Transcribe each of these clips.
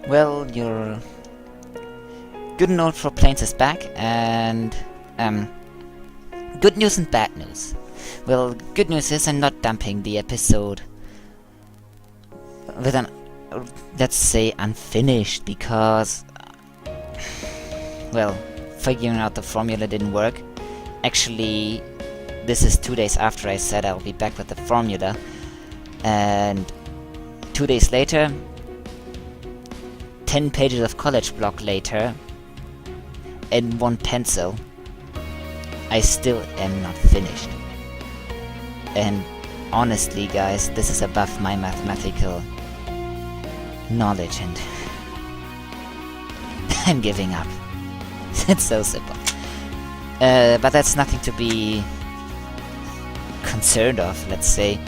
Well, your good note for planes is back, and good news and bad news. Well, good news is I'm not dumping the episode with an, let's say, unfinished, because, well, figuring out the formula didn't work. Actually, this is 2 days after I said I'll be back with the formula, and 2 days later, 10 pages of college block later, and 1 pencil, I still am not finished. And honestly, guys, this is above my mathematical knowledge, and I'm giving up. It's so simple. But that's nothing to be concerned of, let's say,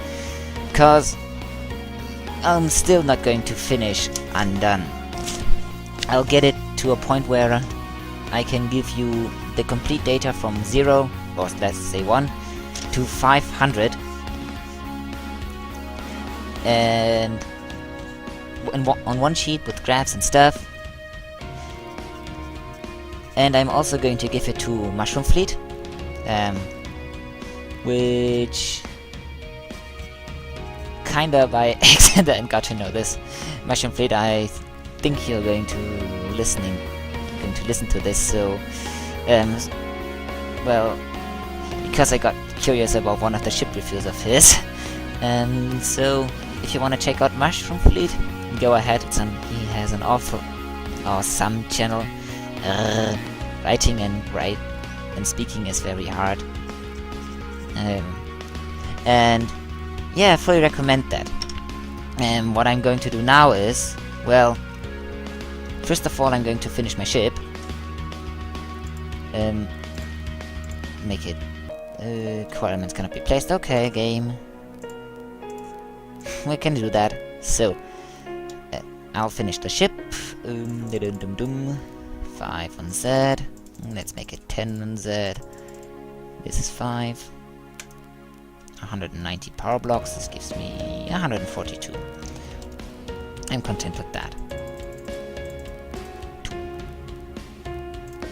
because I'm still not going to finish Undone. I'll get it to a point where I can give you the complete data from 0, or let's say 1, to 500, and on one sheet with graphs and stuff. And I'm also going to give it to Mushroom Fleet, which kinda by accident got to know this. Mushroom Fleet, I think you're going to listen to this, so well, because I got curious about one of the ship reviews of his, so if you want to check out Mushroom Fleet, go ahead. He has an awesome channel. Writing and speaking is very hard, and yeah, I fully recommend that. And what I'm going to do now is, well, first of all, I'm going to finish my ship. Make it core elements cannot be placed. Okay, game. We can do that. So I'll finish the ship. 5 on Z. Let's make it 10 on Z. This is 5. 190 power blocks. This gives me 142. I'm content with that.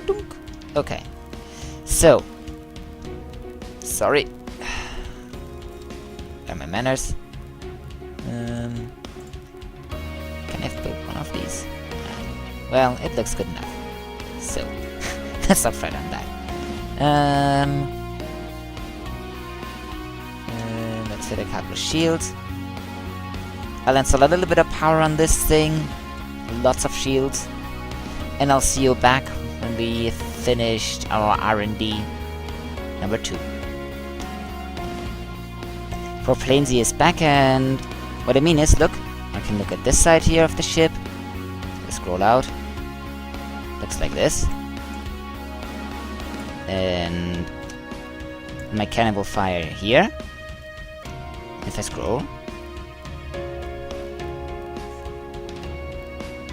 Dunk. Okay. So. Sorry. Got my manners. Can I build one of these? Well, it looks good enough. So, let's not fret on that. Let's hit a couple of shields. I'll install a little bit of power on this thing. Lots of shields. And I'll see you back when we finished our R&D number 2. For Planesy is back, and what I mean is, look, I can look at this side here of the ship. Let's scroll out. Looks like this. And my cannon will fire here. If I scroll.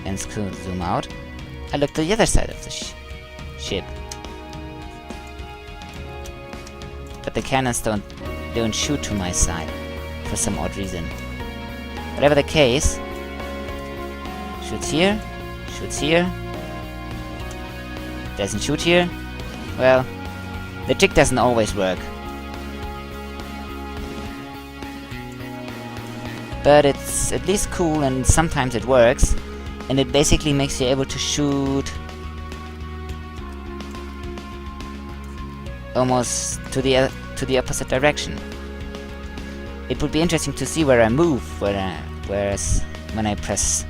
And zoom out, I look to the other side of the ship. But the cannons don't shoot to my side for some odd reason. Whatever the case, shoots here, doesn't shoot here. Well, the trick doesn't always work. But it's at least cool, and sometimes it works. And it basically makes you able to shoot almost to the opposite direction. It would be interesting to see where I move, whereas when I press...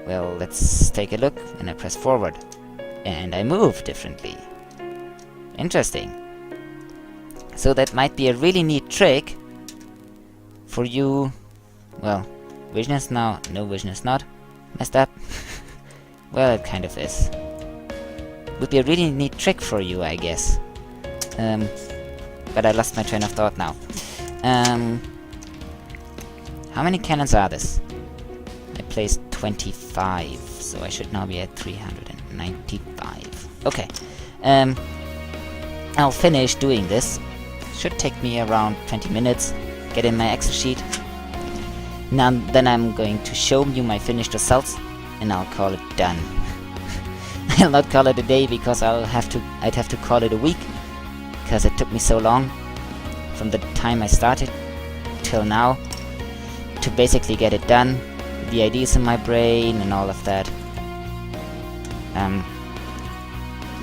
Well, let's take a look, and I press forward. And I move differently. Interesting. So that might be a really neat trick for you. Well, vision is now... No, vision is not. Messed up. Well, it kind of is. Would be a really neat trick for you, I guess. But I lost my train of thought now. How many cannons are this? I placed 25, so I should now be at 395. Okay. I'll finish doing this. Should take me around 20 minutes. Get in my Excel sheet. Now then I'm going to show you my finished results, and I'll call it done. I'll not call it a day because I'd have to call it a week, because it took me so long from the time I started till now to basically get it done, the ideas in my brain and all of that.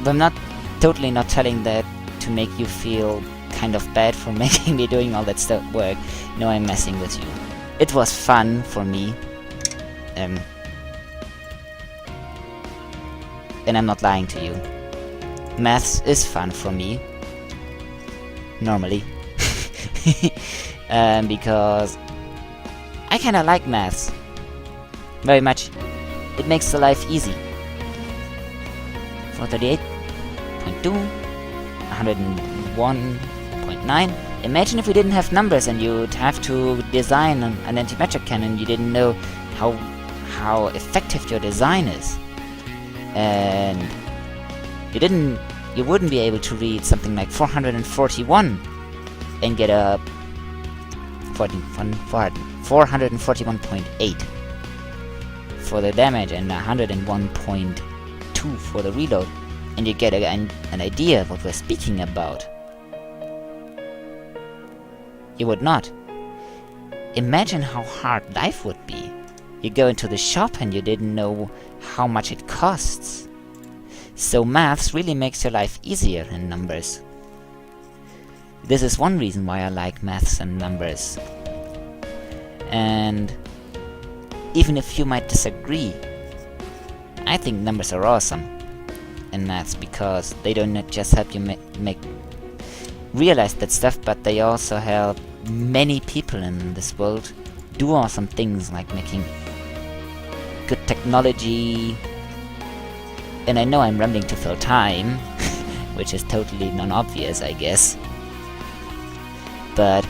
But I'm totally not telling that to make you feel kind of bad for making me doing all that stuff work. No, I'm messing with you. It was fun for me. And I'm not lying to you. Maths is fun for me. Normally. Because I kinda like maths. Very much. It makes the life easy. 438.2, 101.9. Imagine if we didn't have numbers and you'd have to design an antimatter cannon. You didn't know how effective your design is, and you wouldn't be able to read something like 441 and get a 441.8 for the damage and 101.2 for the reload, and you get an idea of what we're speaking about. You would not. Imagine how hard life would be. You go into the shop and you didn't know how much it costs. So maths really makes your life easier in numbers. This is one reason why I like maths and numbers. And even if you might disagree, I think numbers are awesome in maths, because they don't just help you realize that stuff, but they also help many people in this world do awesome things, like making good technology. And I know I'm rambling to fill time, which is totally non-obvious, I guess. But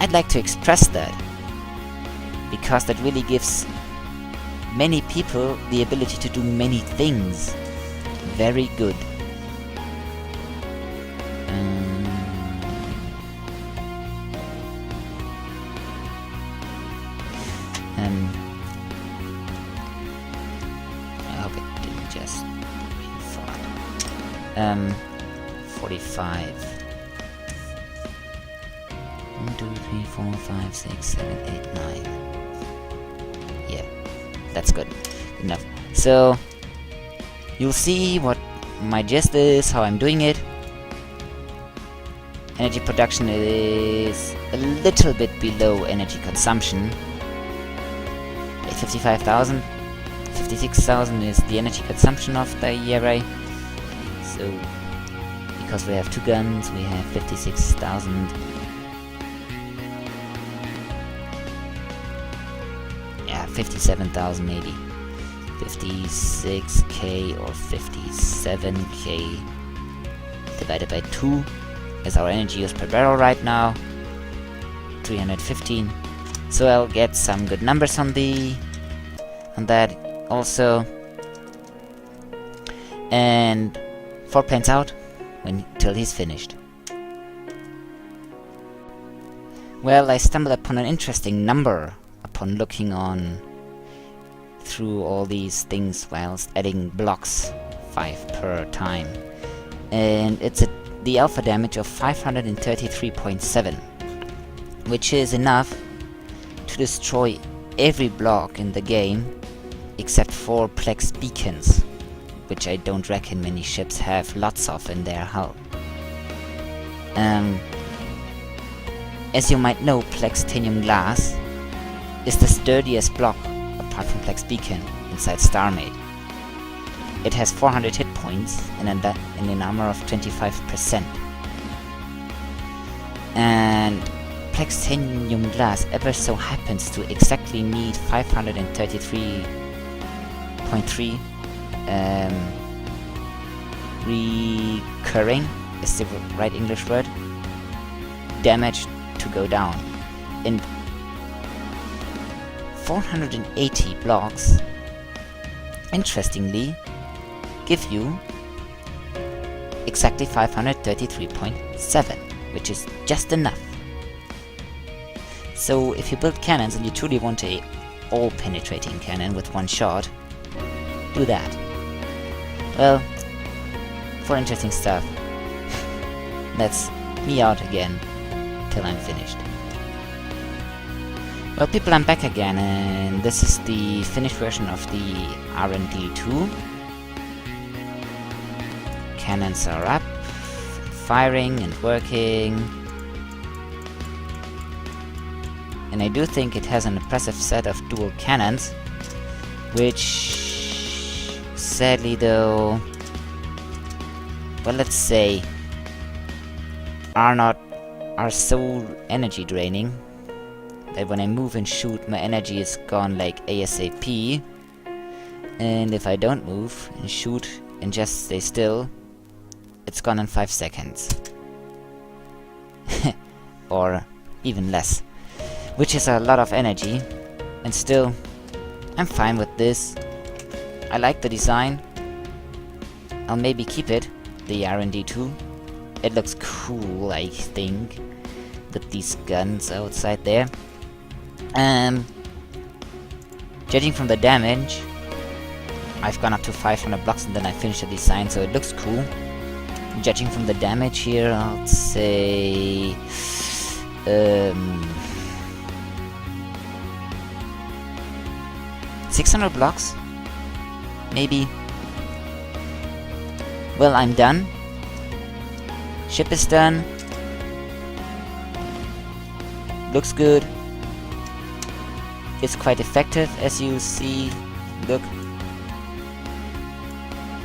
I'd like to express that, because that really gives many people the ability to do many things very good. I hope it didn't just fall. 45. 1, 2, 3, 4, 5, 6, 7, 8, 9. Yeah, that's good. Good enough. So you'll see what my gist is, how I'm doing it. Energy production is a little bit below energy consumption. At 55,000, 56,000 is the energy consumption of the array. So, because we have two guns, we have 56,000. Yeah, 57,000 maybe. 56k or 57k divided by 2 is our energy use per barrel right now. 315. So I'll get some good numbers on that also. And 4 planes out till he's finished. Well, I stumbled upon an interesting number upon looking on through all these things whilst adding blocks 5 per time, and it's the alpha damage of 533.7, which is enough to destroy every block in the game except for Plex beacons, which I don't reckon many ships have lots of in their hull. As you might know, Plextanium glass is the sturdiest block apart from Plex beacon inside Starmade. It has 400 hit points and an armor of 25%. And Plextanium glass ever so happens to exactly need 533.3 recurring, is the right English word, damage to go down. And 480 blocks, interestingly, give you exactly 533.7, which is just enough. So if you build cannons and you truly want a all-penetrating cannon with one shot, do that. Well, for interesting stuff, that's me out again till I'm finished. Well, people, I'm back again, and this is the finished version of the R&D 2. Cannons are up, firing and working. And I do think it has an impressive set of dual cannons, which sadly though, well, let's say, are so energy draining that when I move and shoot, my energy is gone like ASAP. And if I don't move and shoot and just stay still, it's gone in 5 seconds. Or even less. Which is a lot of energy. And still, I'm fine with this. I like the design. I'll maybe keep it, the R&D 2. It looks cool, I think, with these guns outside there. Judging from the damage, I've gone up to 500 blocks and then I finished the design, so it looks cool. Judging from the damage here, I'll say 600 blocks? Maybe. Well, I'm done. Ship is done. Looks good. It's quite effective, as you see. Look.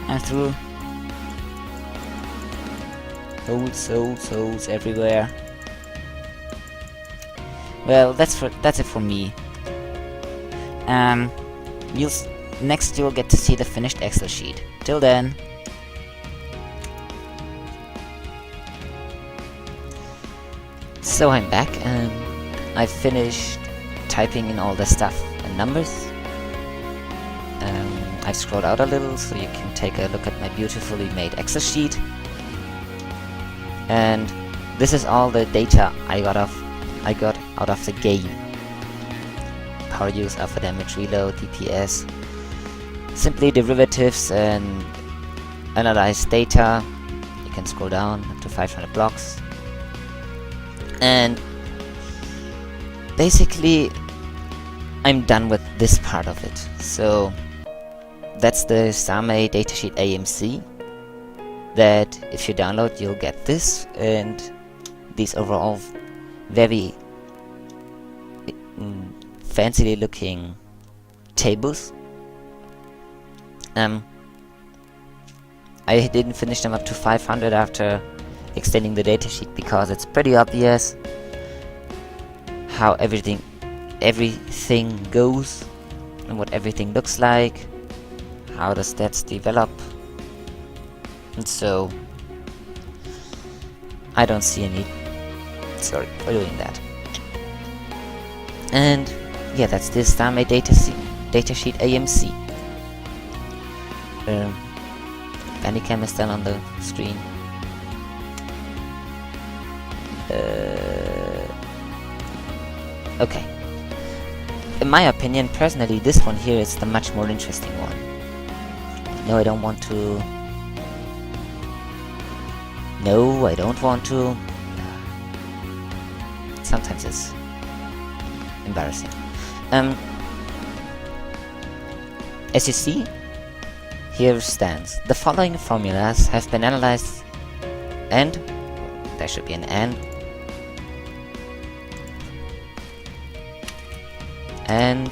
I'm through. Holes everywhere. Well, that's it for me. Next you'll get to see the finished Excel sheet. Till then. So I'm back and I've finished typing in all the stuff and numbers. I've scrolled out a little so you can take a look at my beautifully made Excel sheet. And this is all the data I got out of the game. Power use, alpha damage, reload, DPS, simply derivatives and analyzed data. You can scroll down up to 500 blocks. And basically I'm done with this part of it. So that's the Starmade datasheet AMC that if you download you'll get this and these overall very fancily looking tables. I didn't finish them up to 500 after extending the datasheet because it's pretty obvious how everything goes and what everything looks like, how the stats develop, and so I don't see any sorry for doing that. And yeah, that's this Starmade datasheet AMC. Bandicam is done on the screen. Okay. In my opinion, personally, this one here is the much more interesting one. No, I don't want to. No, I don't want to. Sometimes it's embarrassing. As you see, here stands. The following formulas have been analyzed and there should be an and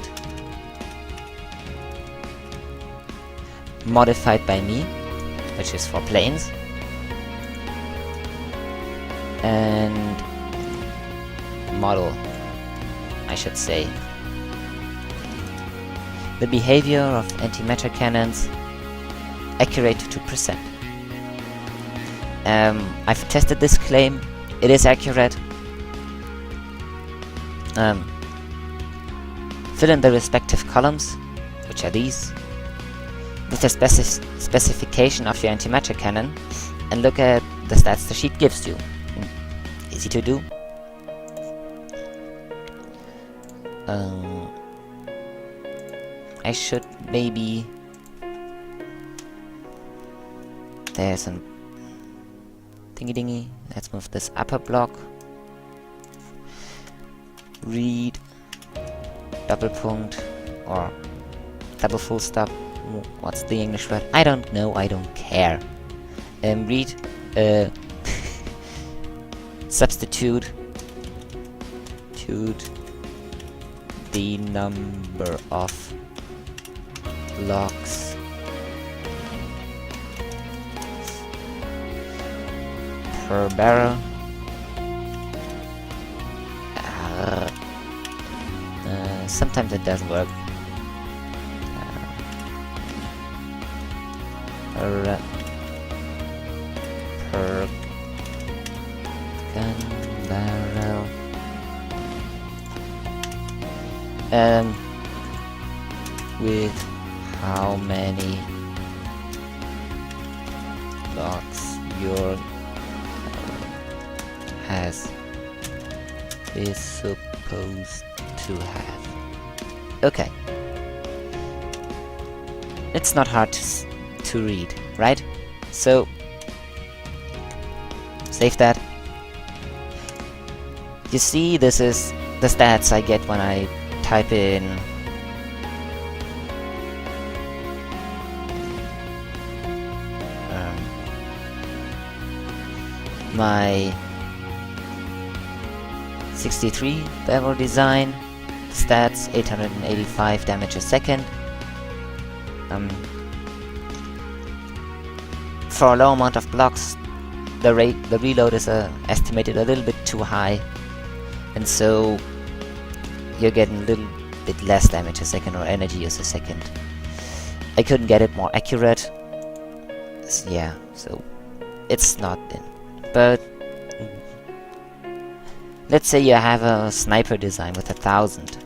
modified by me, which is for planes, and model, I should say. The behavior of antimatter cannons, accurate to 2%. I've tested this claim, it is accurate. Fill in the respective columns, which are these, with the specification of your antimatter cannon, and look at the stats the sheet gives you. Easy to do. I should maybe... There's some thingy-dingy. Let's move this upper block. Read double punct or double full stop. What's the English word? I don't know, I don't care. Read substitute the number of blocks per barrel. Sometimes it doesn't work. Per gun barrel. With how many blocks your has is supposed to have. Okay. It's not hard to read, right? So save that. You see, this is the stats I get when I type in my 63 barrel design. Stats 885 damage a second. For a low amount of blocks, the reload is estimated a little bit too high, and so you're getting a little bit less damage a second or energy use a second. I couldn't get it more accurate. Yeah, so it's not in. But let's say you have a sniper design with 1000.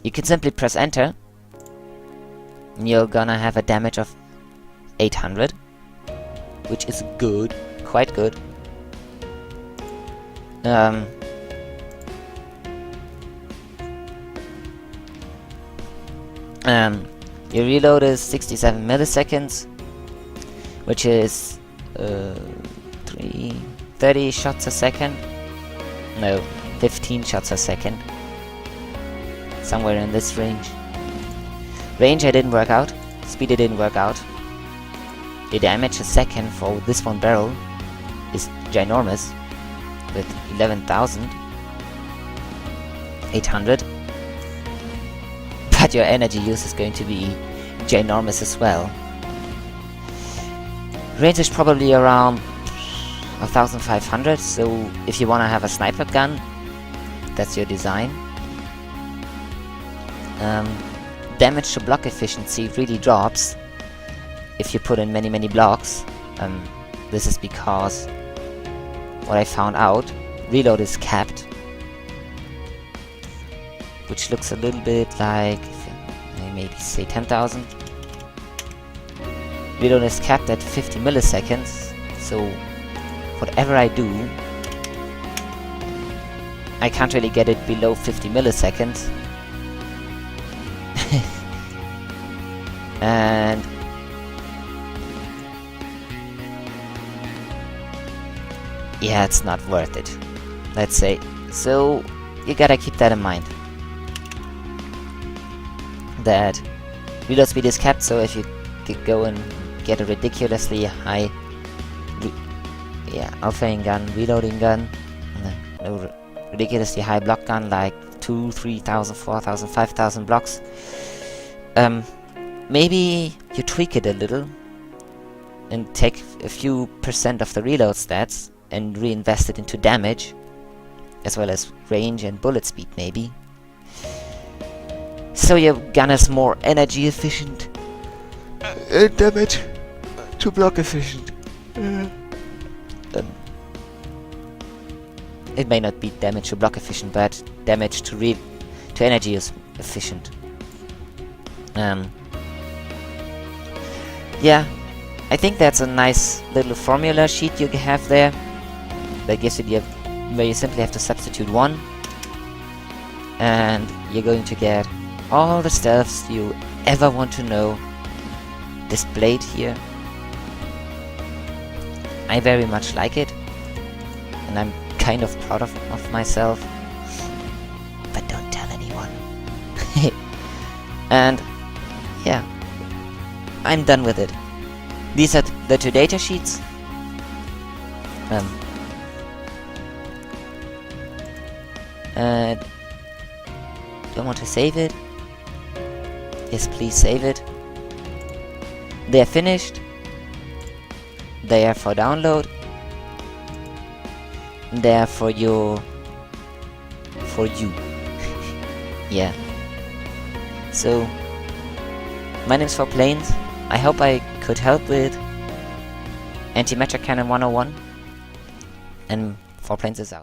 You can simply press enter, and you're gonna have a damage of 800, which is good, quite good. Your reload is 67 milliseconds, which is 30 shots a second. No, 15 shots a second. Somewhere in this range. Range I didn't work out. Speed I didn't work out. The damage a second for this one barrel is ginormous, with 11,800. But your energy use is going to be ginormous as well. Range is probably around 1,500, so if you want to have a sniper gun, that's your design. Damage to block efficiency really drops if you put in many blocks. This is because what I found out, reload is capped, which looks a little bit like, I maybe say 10,000. Reload is capped at 50 milliseconds, so whatever I do, I can't really get it below 50 milliseconds. And yeah, it's not worth it, let's say. So you gotta keep that in mind, that reload speed is capped, so if you could go and get a ridiculously high alpha gun, reloading gun, no, ridiculously high block gun like 2,000, 3,000, 4,000, 5,000 blocks, maybe you tweak it a little and take a few percent of the reload stats and reinvest it into damage, as well as range and bullet speed maybe. So your gun is more energy efficient and damage to block efficient. It may not be damage to block efficient, but damage to energy is efficient. Yeah, I think that's a nice little formula sheet you have there. That gives you where you simply have to substitute 1 and you're going to get all the stuffs you ever want to know displayed here. I very much like it, and I'm kind of proud of myself, but don't tell anyone. And yeah, I'm done with it. These are the two data sheets. Don't want to save it. Yes, please save it. They are finished. They are for download. They are for you. Yeah. So, my name's 4Planes. I hope I could help with Antimatter Cannon 101. And 4Planes is out.